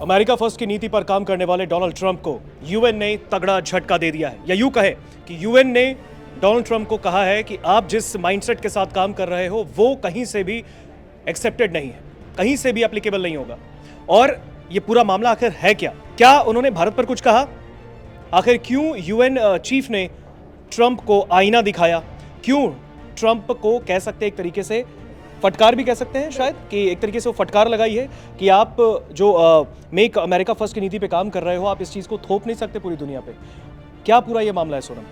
America first की नीति पर काम करने वाले डोनाल्ड ट्रंप को यूएन ने तगड़ा झटका दे दिया है, या यूं कहे कि यूएन ने डोनाल्ड ट्रंप को कहा है कि आप जिस माइंडसेट के साथ काम कर रहे हो वो कहीं से भी एक्सेप्टेड नहीं है, कहीं से भी एप्लीकेबल नहीं होगा। और ये पूरा मामला आखिर है क्या? क्या उन्होंने भारत पर कुछ कहा? आखिर क्यों यूएन चीफ ने ट्रंप को आईना दिखाया? क्यों ट्रंप को कह सकते हैं एक तरीके से फटकार भी कह सकते हैं शायद कि एक तरीके से वो फटकार लगाई है कि आप जो मेक अमेरिका फर्स्ट की नीति पे काम कर रहे हो, आप इस चीज़ को थोप नहीं सकते पूरी दुनिया पे। क्या पूरा ये मामला है सोनम?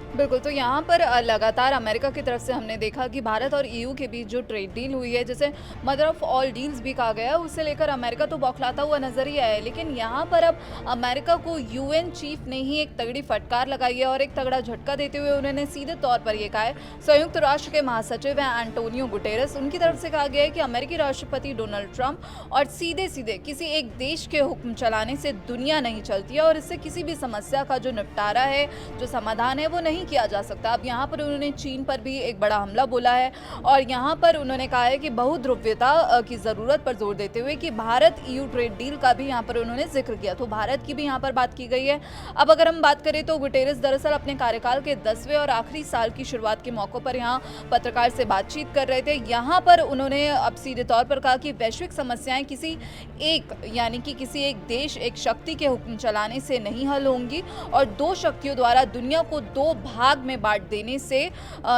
बिल्कुल, तो यहाँ पर लगातार अमेरिका की तरफ से हमने देखा कि भारत और ईयू के बीच जो ट्रेड डील हुई है, जिसे मदर ऑफ ऑल डील्स भी कहा गया है, उसे लेकर अमेरिका तो बौखलाता हुआ नजर ही आया है। लेकिन यहाँ पर अब अमेरिका को यूएन चीफ ने ही एक तगड़ी फटकार लगाई है और एक तगड़ा झटका देते हुए उन्होंने सीधे तौर पर यह कहा है। संयुक्त राष्ट्र के महासचिव हैं एंटोनियो गुटेरेस, उनकी तरफ से कहा गया है कि अमेरिकी राष्ट्रपति डोनाल्ड ट्रंप और सीधे सीधे किसी एक देश के हुक्म चलाने से दुनिया नहीं चलती है और इससे किसी भी समस्या का जो निपटारा है, जो समाधान है, वो नहीं किया जा सकता। अब यहाँ पर उन्होंने चीन पर भी एक बड़ा हमला बोला है और यहाँ पर उन्होंने कहा है कि बहुध्रुवीयता की जरूरत पर जोर देते हुए कि भारत ईयू ट्रेड डील का भी यहाँ पर उन्होंने जिक्र किया, तो भारत की भी यहाँ पर बात की गई है। अब अगर हम बात करें तो गुटेरेस दरअसल अपने कार्यकाल के 10वें और आखिरी साल की शुरुआत के मौके पर यहाँ पत्रकार से बातचीत कर रहे थे। यहाँ पर उन्होंने अब सीधे तौर पर कहा कि वैश्विक समस्याएं किसी एक यानी कि किसी एक देश, एक शक्ति के हुक्म चलाने से नहीं हल होंगी और दो शक्तियों द्वारा दुनिया को दो भाग में बांट देने से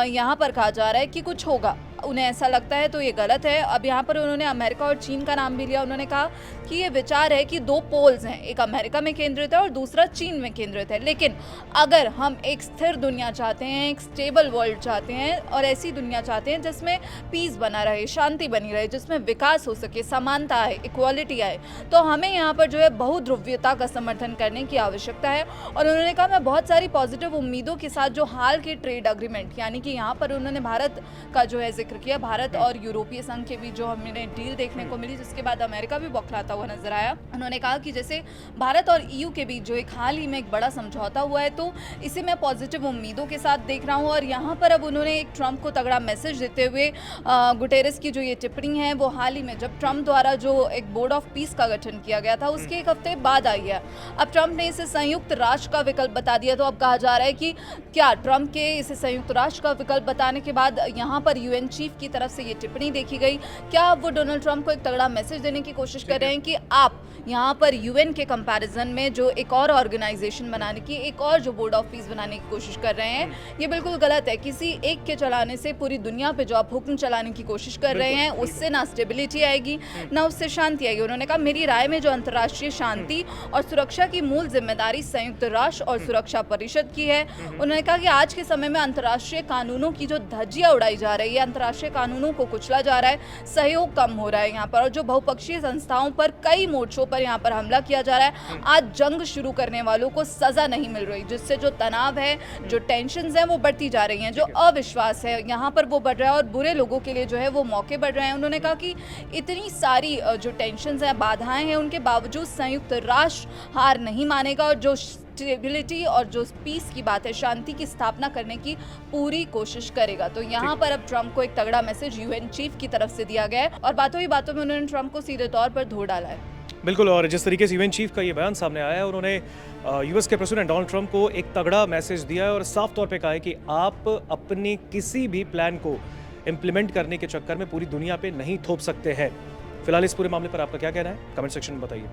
यहाँ पर कहा जा रहा है कि कुछ होगा। उन्हें ऐसा लगता है तो ये गलत है। अब यहाँ पर उन्होंने अमेरिका और चीन का नाम भी लिया। उन्होंने कहा कि ये विचार है कि दो पोल्स हैं, एक अमेरिका में केंद्रित है और दूसरा चीन में केंद्रित है। लेकिन अगर हम एक स्थिर दुनिया चाहते हैं, एक स्टेबल वर्ल्ड चाहते हैं और ऐसी दुनिया चाहते हैं जिसमें पीस बना रहे, शांति बनी रहे, जिसमें विकास हो सके, समानता आए, इक्वालिटी आए, तो हमें यहाँ पर जो है बहुध्रुवीयता का समर्थन करने की आवश्यकता है। और उन्होंने कहा मैं बहुत सारी पॉजिटिव उम्मीदों के साथ जो हाल के ट्रेड अग्रीमेंट, यानी कि यहाँ पर उन्होंने भारत का जो है किया, भारत और यूरोपीय संघ के बीच जो हमें डील देखने को मिली, जिसके बाद अमेरिका भी बौखलाता हुआ नजर आया। उन्होंने कहा कि जैसे भारत और ईयू के बीच जो एक हाल ही में एक बड़ा समझौता हुआ है, तो इसे मैं पॉजिटिव उम्मीदों के साथ देख रहा हूं। और यहाँ पर अब उन्होंने एक ट्रंप को तगड़ा मैसेज देते हुए गुटेरेस की जो ये टिप्पणी है वो हाल ही में जब ट्रंप द्वारा जो एक बोर्ड ऑफ पीस का गठन किया गया था उसके एक हफ्ते बाद आई है। अब ट्रंप ने इसे संयुक्त राष्ट्र का विकल्प बता दिया, तो अब कहा जा रहा है कि क्या ट्रंप के इसे संयुक्त राष्ट्र का विकल्प बताने के बाद यहाँ पर यूएन चीफ की तरफ से ये टिप्पणी देखी गई, क्या वो डोनाल्ड ट्रंप को एक तगड़ा मैसेज देने की कोशिश कर रहे हैं कि आप यहाँ पर यूएन के कंपैरिजन में जो एक और ऑर्गेनाइजेशन बनाने की, एक और जो बोर्ड ऑफ पीस बनाने की कोशिश कर रहे हैं, ये बिल्कुल गलत है। किसी एक के चलाने से पूरी दुनिया पे जो आप हुक्म चलाने की कोशिश कर रहे हैं उससे ना स्टेबिलिटी आएगी ना उससे शांति आएगी। उन्होंने कहा मेरी राय में जो अंतर्राष्ट्रीय शांति और सुरक्षा की मूल जिम्मेदारी संयुक्त राष्ट्र और सुरक्षा परिषद की है। उन्होंने कहा कि आज के समय में अंतर्राष्ट्रीय कानूनों की जो धज्जियां उड़ाई जा रही है, अंतर्राष्ट्रीय कानूनों को कुचला जा रहा है, सहयोग कम हो रहा है यहाँ पर, और जो बहुपक्षीय संस्थाओं पर कई मोर्चों पर यहाँ पर हमला किया जा रहा है। आज जंग शुरू करने वालों को सजा नहीं मिल रही, जिससे जो तनाव है, जो टेंशन्स हैं वो बढ़ती जा रही हैं, जो अविश्वास है यहाँ पर वो बढ़ रहा है और बुरे लोगों के लिए जो है वो मौके बढ़ रहे हैं। उन्होंने कहा कि इतनी सारी जो टेंशन्स हैं, बाधाएं हैं, उनके बावजूद संयुक्त राष्ट्र हार नहीं मानेगा और जो स्टेबिलिटी और जो पीस की बात है, शांति की स्थापना करने की पूरी कोशिश करेगा। तो यहाँ पर अब ट्रंप को एक तगड़ा मैसेज यूएन चीफ की तरफ से दिया गया है और बातों ही बातों में उन्होंने ट्रंप को सीधे तौर पर धो डाला है। बिल्कुल, और जिस तरीके से यूएन चीफ का ये बयान सामने आया है, उन्होंने यूएस के प्रेसिडेंट डोनाल्ड ट्रंप को एक तगड़ा मैसेज दिया है और साफ तौर पे कहा है कि आप अपने किसी भी प्लान को इम्प्लीमेंट करने के चक्कर में पूरी दुनिया पे नहीं थोप सकते हैं। फिलहाल इस पूरे मामले पर आपका क्या कहना है? कमेंट सेक्शन में बताइए।